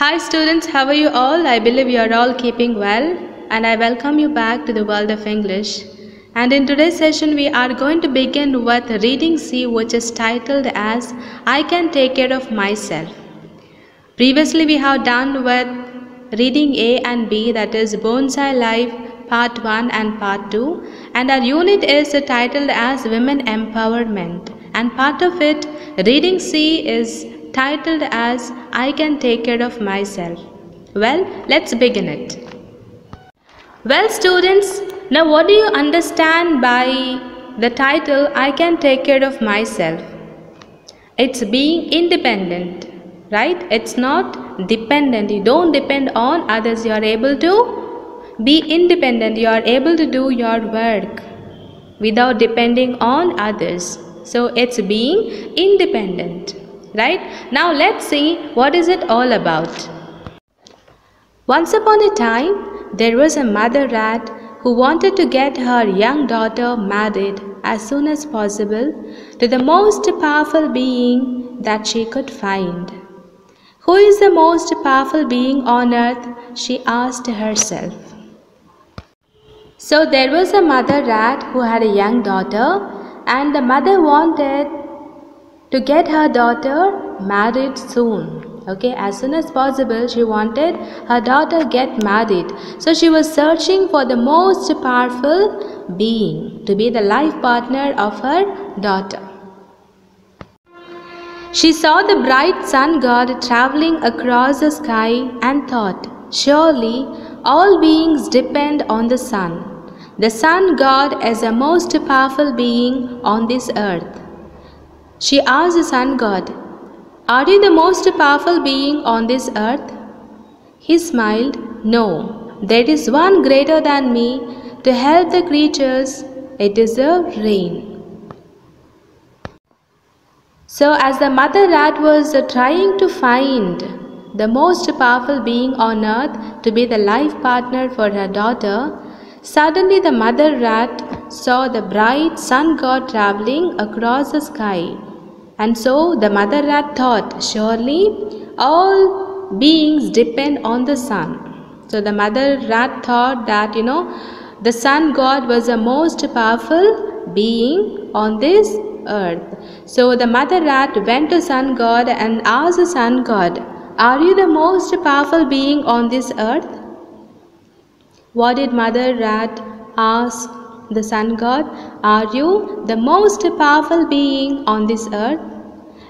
Hi students, how are you all? I believe you are all keeping well and I welcome you back to the world of English. And in today's session we are going to begin with reading C, which is titled as I Can Take Care of Myself. Previously we have done with reading A and B, that is Bonsai Life part 1 and part 2, and our unit is titled as Women Empowerment, and part of it, reading C, is titled as I Can Take Care of Myself. Well, let's begin it. Well students, now what do you understand by the title I Can Take Care of Myself? It's being independent, right? It's not dependent. You don't depend on others. You are able to be independent. You are able to do your work without depending on others. So it's being independent. Right? Now let's see what is it all about. Once upon a time, there was a mother rat who wanted to get her young daughter married as soon as possible to the most powerful being that she could find. Who is the most powerful being on earth? She asked herself. So there was a mother rat who had a young daughter, and the mother wanted to get her daughter married soon. Okay, as soon as possible she wanted her daughter get married. So she was searching for the most powerful being to be the life partner of her daughter. She saw the bright sun god traveling across the sky and thought, surely all beings depend on the sun. The sun god is the most powerful being on this earth. She asked the sun god, are you the most powerful being on this earth? He smiled, no, there is one greater than me to help the creatures. It is the rain. So as the mother rat was trying to find the most powerful being on earth to be the life partner for her daughter, suddenly the mother rat saw the bright sun god traveling across the sky. And so the mother rat thought, surely all beings depend on the sun. So the mother rat thought that, the sun god was the most powerful being on this earth. So the mother rat went to sun god and asked the sun god, are you the most powerful being on this earth? What did mother rat ask the sun god? Are you the most powerful being on this earth?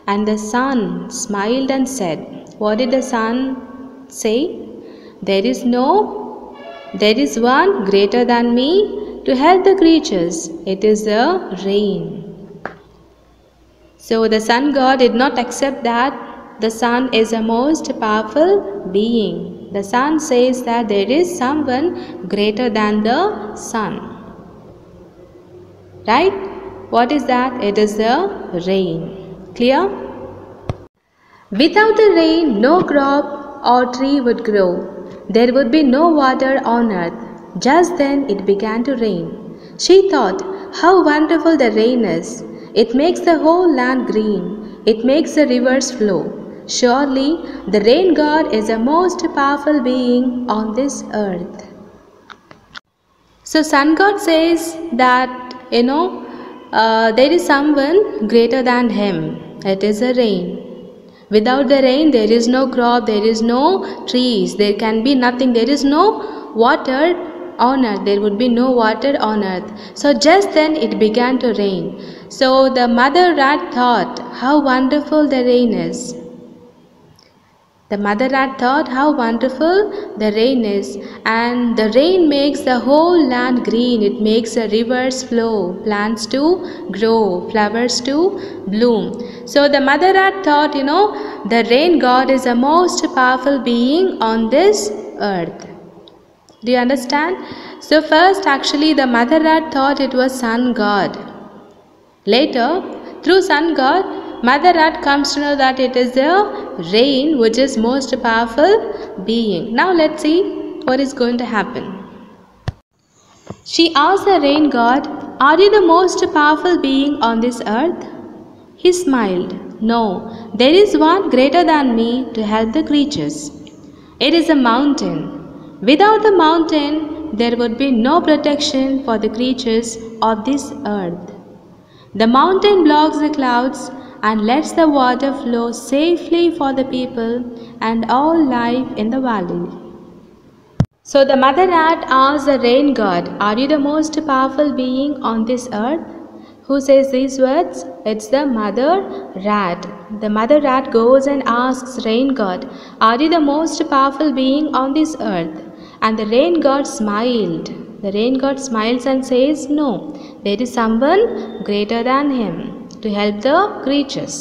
And the sun smiled and said, what did the sun say? There is one greater than me to help the creatures. It is the rain. So the sun god did not accept that the sun is the most powerful being. The sun says that there is someone greater than the sun. Right? What is that? It is the rain. Clear? Without the rain, no crop or tree would grow. There would be no water on earth. Just then it began to rain. She thought, how wonderful the rain is. It makes the whole land green. It makes the rivers flow. Surely the rain god is the most powerful being on this earth. So sun god says that, there is someone greater than him. It is the rain. Without the rain, there is no crop, there is no trees, there can be nothing, there is no water on earth, there would be no water on earth. So just then it began to rain. So the mother rat thought, how wonderful the rain is. The mother rat thought how wonderful the rain is, and the rain makes the whole land green. It makes the rivers flow, plants to grow, flowers to bloom. So the mother rat thought, the rain god is the most powerful being on this earth. Do you understand? So first actually the mother rat thought it was sun god. Later, through sun god, mother rat comes to know that it is the rain which is most powerful being. Now let's see what is going to happen. She asked the rain god, are you the most powerful being on this earth? He smiled, no, there is one greater than me to help the creatures. It is a mountain. Without the mountain, there would be no protection for the creatures of this earth. The mountain blocks the clouds and lets the water flow safely for the people and all life in the valley. So the mother rat asks the rain god, "Are you the most powerful being on this earth?" Who says these words? It's the mother rat. The mother rat goes and asks rain god, "Are you the most powerful being on this earth?" And the rain god smiled. The rain god smiles and says, "No, there is someone greater than him to help the creatures."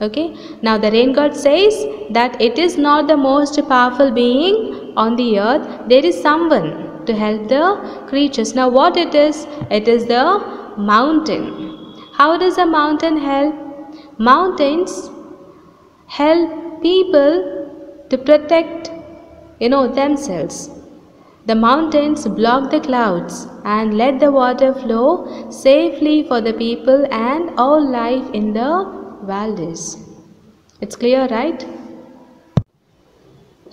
Okay, now the rain god says that it is not the most powerful being on the earth. There is someone to help the creatures. Now what it is? It is the mountain. How does a mountain help? Mountains help people to protect themselves. The mountains block the clouds and let the water flow safely for the people and all life in the valleys. It's clear, right?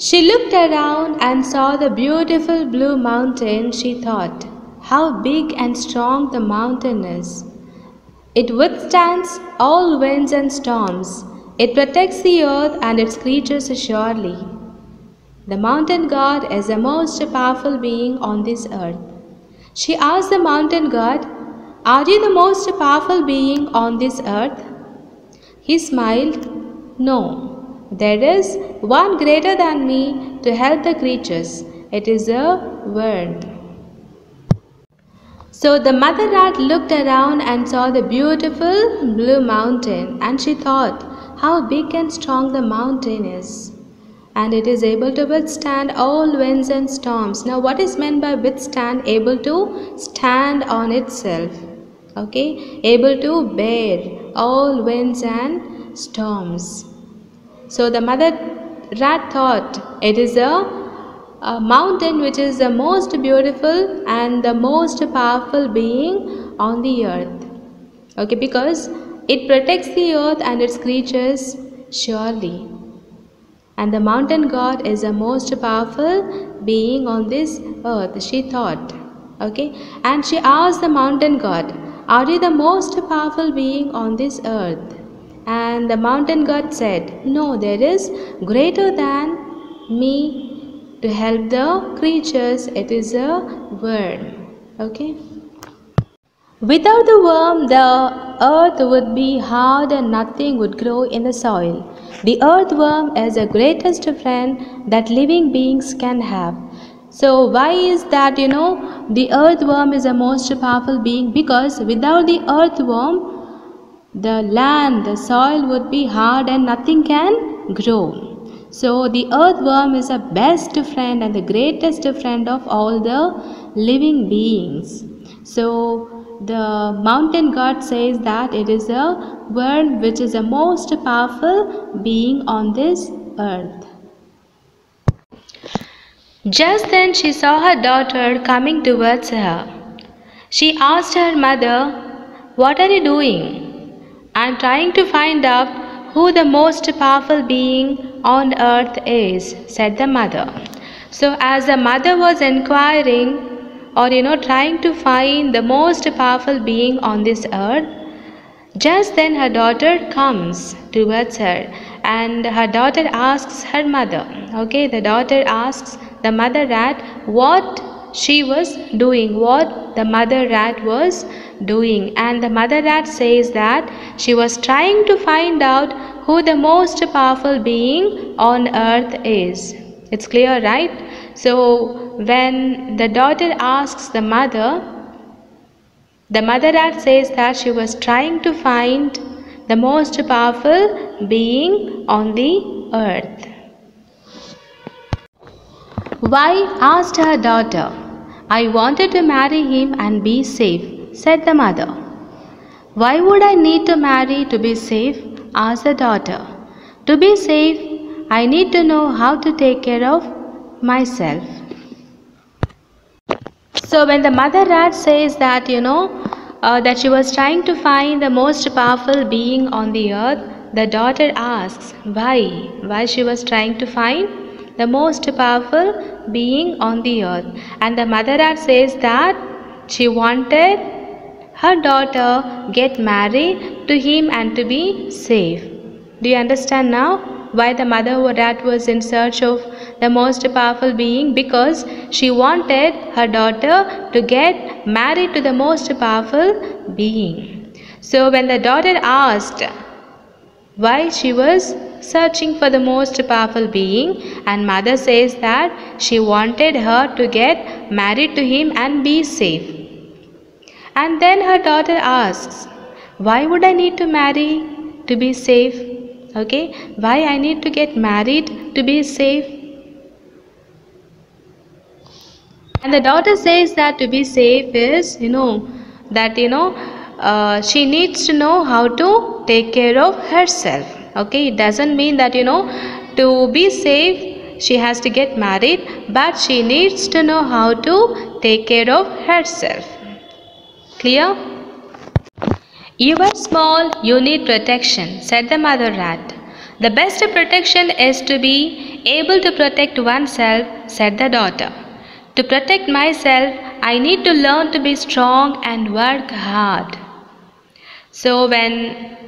She looked around and saw the beautiful blue mountain. She thought, how big and strong the mountain is. It withstands all winds and storms. It protects the earth and its creatures surely. The mountain god is the most powerful being on this earth. She asked the mountain god, "Are you the most powerful being on this earth?" He smiled, "No, there is one greater than me to help the creatures. It is a word." So the mother rat looked around and saw the beautiful blue mountain, and she thought how big and strong the mountain is. And it is able to withstand all winds and storms. Now what is meant by withstand? Able to stand on itself. Okay, able to bear all winds and storms. So the mother rat thought it is a mountain which is the most beautiful and the most powerful being on the earth. Okay, because it protects the earth and its creatures surely. And the mountain god is the most powerful being on this earth, she thought. Okay, and she asked the mountain god, "Are you the most powerful being on this earth?" And the mountain god said, "No, there is greater than me to help the creatures. It is a worm." Okay. Without the worm, the earth would be hard and nothing would grow in the soil. The earthworm is the greatest friend that living beings can have. So why is that the earthworm is the most powerful being? Because without the earthworm, the land, the soil would be hard and nothing can grow. So the earthworm is the best friend and the greatest friend of all the living beings. So the mountain god says that it is a worm which is the most powerful being on this earth. Just then she saw her daughter coming towards her. She asked her mother, "What are you doing?" "I am trying to find out who the most powerful being on earth is," said the mother. So as the mother was inquiring or trying to find the most powerful being on this earth, just then her daughter comes towards her and her daughter asks her mother. Okay, the daughter asks the mother rat what she was doing, what the mother rat was doing, and the mother rat says that she was trying to find out who the most powerful being on earth is. It's clear, right? So when the daughter asks the mother rat says that she was trying to find the most powerful being on the earth. "Why?" asked her daughter. "I wanted to marry him and be safe," said the mother. "Why would I need to marry to be safe?" asked the daughter. "To be safe, I need to know how to take care of myself." So when the mother rat says that that she was trying to find the most powerful being on the earth, the daughter asks why she was trying to find the most powerful being on the earth. And the mother rat says that she wanted her daughter get married to him and to be safe. Do you understand now why the mother rat was in search of the most powerful being? Because she wanted her daughter to get married to the most powerful being. So when the daughter asked why she was searching for the most powerful being, and mother says that she wanted her to get married to him and be safe. And then her daughter asks, why would I need to marry to be safe? Okay, why I need to get married to be safe? And the daughter says that to be safe is, she needs to know how to take care of herself. Okay, it doesn't mean that, to be safe, she has to get married, but she needs to know how to take care of herself. Clear? You are small, you need protection, said the mother rat. The best protection is to be able to protect oneself, said the daughter. To protect myself, I need to learn to be strong and work hard. So when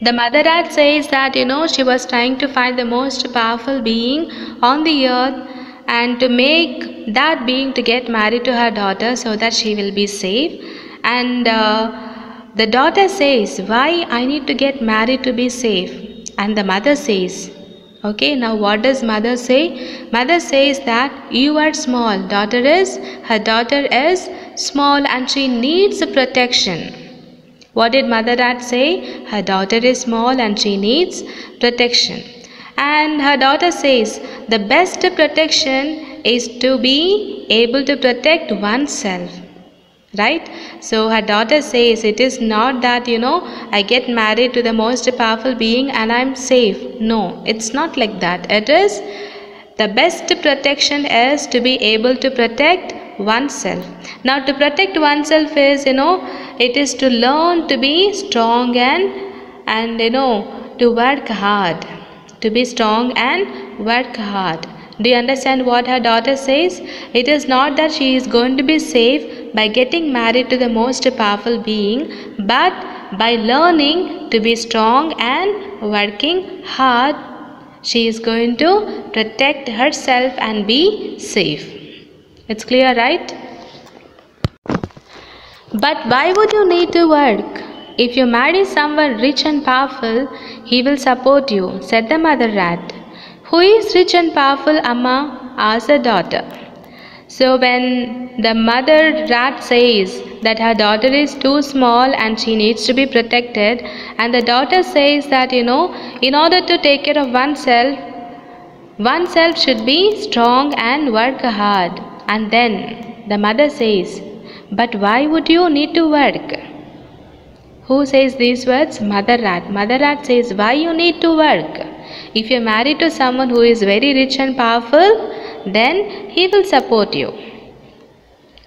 the mother rat says that, she was trying to find the most powerful being on the earth and to make that being to get married to her daughter so that she will be safe. And the daughter says, why I need to get married to be safe? And the mother says, okay, now what does mother say? Mother says that you are small. Her daughter is small and she needs protection. What did mother rat say? Her daughter is small and she needs protection. And her daughter says, the best protection is to be able to protect oneself. Right? So her daughter says, it is not that, I get married to the most powerful being and I'm safe. No, it's not like that. It is the best protection is to be able to protect oneself. Now to protect oneself is, it is to learn to be strong and to work hard. To be strong and work hard. Do you understand what her daughter says? It is not that she is going to be safe by getting married to the most powerful being, but by learning to be strong and working hard, she is going to protect herself and be safe. It's clear, right? But why would you need to work? If you marry someone rich and powerful, he will support you, said the mother rat. Who is rich and powerful, Amma? asked the daughter. So when the mother rat says that her daughter is too small and she needs to be protected, and the daughter says that, in order to take care of oneself should be strong and work hard. And then the mother says, but why would you need to work? Who says these words? Mother rat. Mother rat says, why you need to work? If you are married to someone who is very rich and powerful, then he will support you.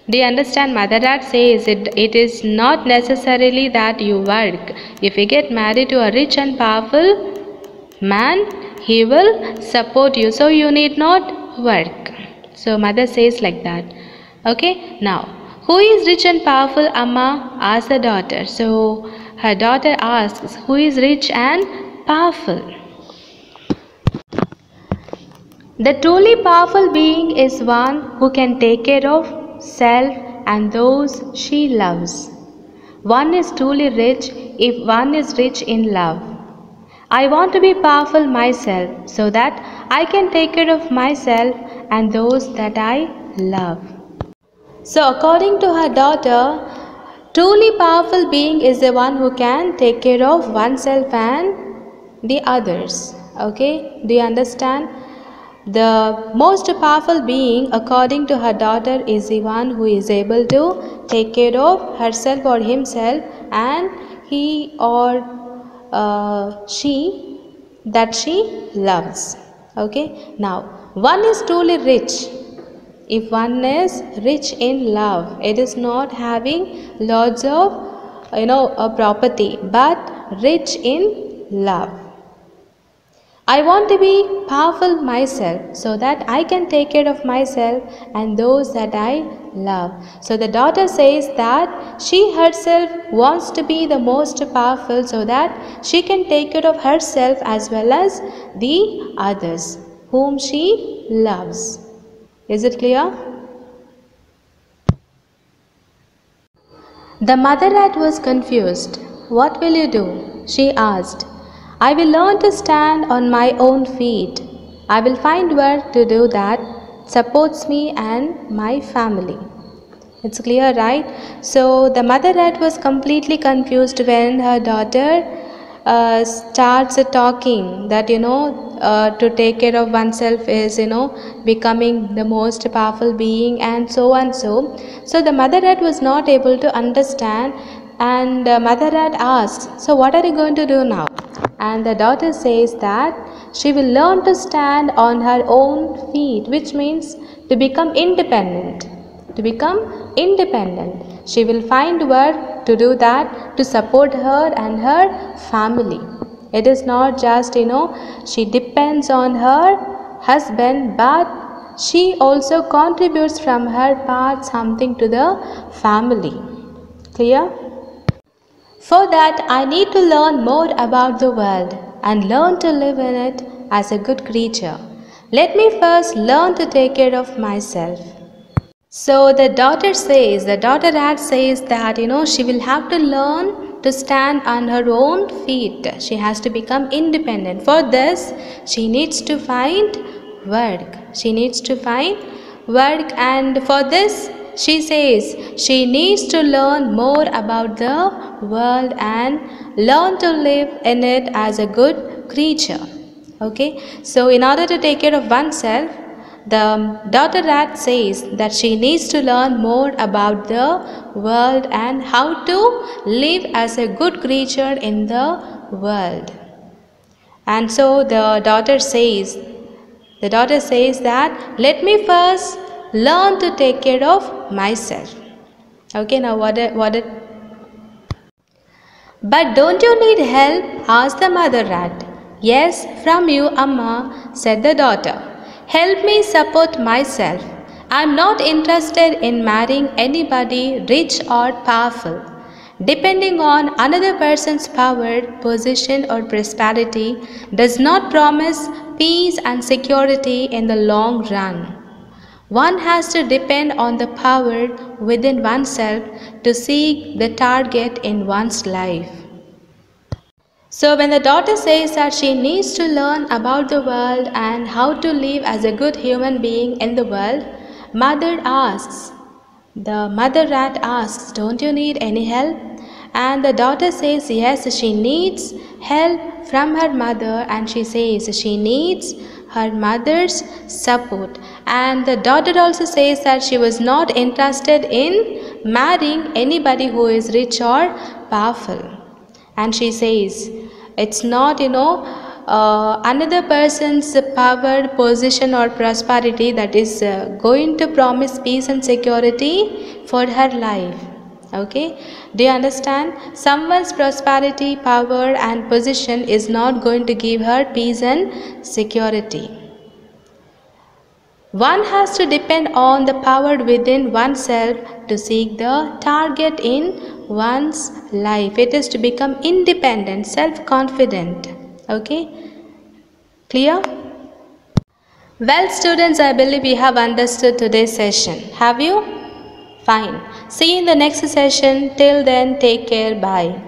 Do you understand? Mother rat says it is not necessarily that you work. If you get married to a rich and powerful man, he will support you. So you need not work. So mother says like that. Okay. Now, who is rich and powerful, Amma? asked the daughter. So her daughter asks, who is rich and powerful? The truly powerful being is one who can take care of self and those she loves. One is truly rich if one is rich in love. I want to be powerful myself so that I can take care of myself and those that I love. So according to her daughter, truly powerful being is the one who can take care of oneself and the others. Okay, do you understand? The most powerful being according to her daughter is the one who is able to take care of herself or himself and he or she that she loves. Okay, now one is truly rich. If one is rich in love, it is not having lots of a property, but rich in love. I want to be powerful myself so that I can take care of myself and those that I love. So the daughter says that she herself wants to be the most powerful so that she can take care of herself as well as the others whom she loves. Is it clear? The mother rat was confused. What will you do? She asked. I will learn to stand on my own feet. I will find work to do that supports me and my family. It's clear, right? So the mother rat was completely confused when her daughter starts talking that to take care of oneself is becoming the most powerful being and so and so. So the mother rat was not able to understand, and mother rat asks, so what are you going to do now? And the daughter says that she will learn to stand on her own feet, which means to become independent. To become independent. She will find work to do that to support her and her family. It is not just she depends on her husband, but she also contributes from her part something to the family. Clear? For that, I need to learn more about the world and learn to live in it as a good creature. Let me first learn to take care of myself. So the daughter rat says that she will have to learn to stand on her own feet. She has to become independent. For this, she needs to find work. And for this, she says she needs to learn more about the world and learn to live in it as a good creature. Okay, so in order to take care of oneself, the daughter rat says that she needs to learn more about the world and how to live as a good creature in the world. And so the daughter says that let me first learn to take care of myself. Okay, now But don't you need help? Asked the mother rat. Yes, from you, Amma, said the daughter. Help me support myself. I am not interested in marrying anybody rich or powerful. Depending on another person's power, position or prosperity does not promise peace and security in the long run. One has to depend on the power within oneself to seek the target in one's life. So when the daughter says that she needs to learn about the world and how to live as a good human being in the world, the mother rat asks, don't you need any help? And the daughter says yes, she needs help from her mother, and she says she needs her mother's support. And the daughter also says that she was not interested in marrying anybody who is rich or powerful. And she says, it's not, another person's power, position or prosperity that is going to promise peace and security for her life. Okay, do you understand? Someone's prosperity, power and position is not going to give her peace and security. One has to depend on the power within oneself to seek the target in one's life. It is to become independent, self-confident. Okay? Clear? Well, students, I believe you have understood today's session. Have you? Fine. See you in the next session. Till then, take care. Bye.